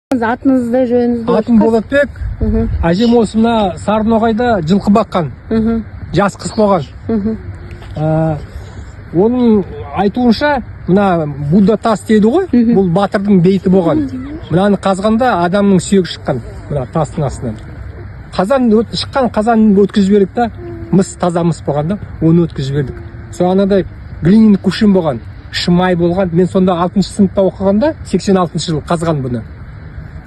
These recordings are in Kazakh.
Атыңызды жөніңізді Атым Болатбек. Әжем осы мына Сарыноғайда жылқы баққан. Жас қыс болған. Оның айтуынша, мына Будда тас дейді ғой, бұл батырдың бейіті болған. Мынаны қазғанда адамның сүйегі шыққан, мына тастың астынан. Шыққан қазан өткізіп бердік та, мыс таза мыс болғанда, оны өткізіп бердік. Сол анадай глиняный кувшин болған, шымай болған. Мен сонда 6-шы сыныпта оқығанда, 86-шы жыл қазған бұны.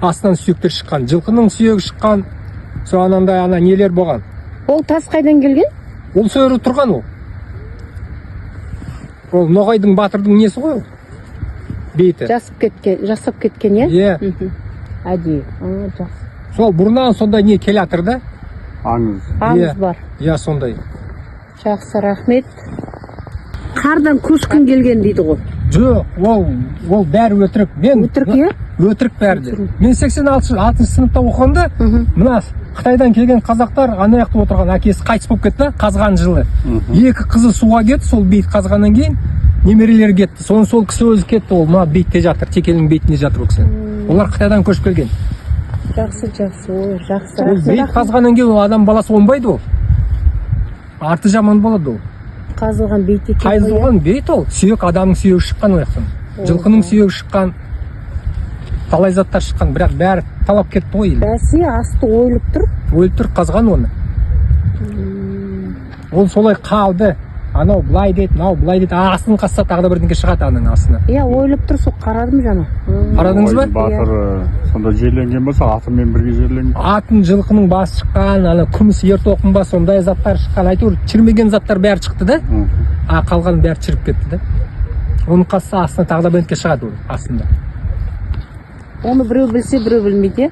Астынан сүйектер шыққан, жылқының сүйегі шыққан, сол анандай ана нелер болған. Ол тас қайдан келген? Ол сойыры тұрған ол. Ол Ноғайдың батырдың несі ғой ол? Бейті. Жасап кеткен, е? Е. Әдейі. Жақсы. Сол бұрыннан сондай не келе атыр да? Аңыз бар. Иә, сондай. Жақсы, рахмет. Қардан көшкін келген дейді ғой. Жоқ, ол бәрі өтірік. Өтірік, е? Өтірік бәрі. Мен 86-шы сыныпта оқығанда, мына Қытайдан келген қазақтар ана жақта отырған, әкесі қайтыс болып кетті, қазған жылы. Екі қызы суға кетті, сол бейіт қазғаннан кейін немерелері кетті. Соны сол кісі өзі кетті, ол мына бейітте жатыр, текелінің бейітінде жатыр ол кісі. Олар Қытайдан көшіп келген. Жақсы, жақсы. Ол бейіт қазғаннан кейін ол адам баласы оңбайды ол. Арты жаман болады ол. Қазылған бейіт екен. Қазылған бейіт ол. Сүйек, адамның сүйегі шыққан ол жақтан. Жылқының сүйегі шыққан. Талай заттар шыққан, бірақ бәрі талап кетті ғой. Бәсе, асты ойылып тұр. Ойылып тұр, қазған оны. Ол солай қалды. Анау былай дейді, мынау былай дейді. Астын қазса тағы да бірдеңке шығады аның астына. Иә, ойылып тұр, сол қарадым жана. Қарадыңыз ба? Батыр сонда жерленген болса, атымен бірге жерленген. Атын жылқының басы шыққан, ана күміс ертоқым ба, сондай заттар шыққан. Әйтеуір чірмеген заттар бәрі шықты да. Қалған бәрі чіріп кетті да. Оның қазса астына тағы да бірдеңке шығады ол астында. Оны біреу білсе, біреу білмейді.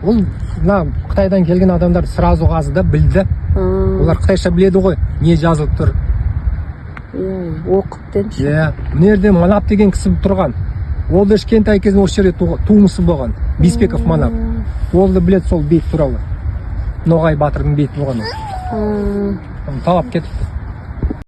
Ол Қытайдан келген адамдар сразу қазды, білді. Олар қытайша біледі ғой, не жазылып тұр. Оқып денші. Мына жерде Манап деген кісі тұрған. Ол да кішкентай кезінде осы жерде туысы болған. Бейсбеков Манап. Ол да біледі сол бейіт туралы. Ноғай батырдың бейіті болған. Талап кетіпті.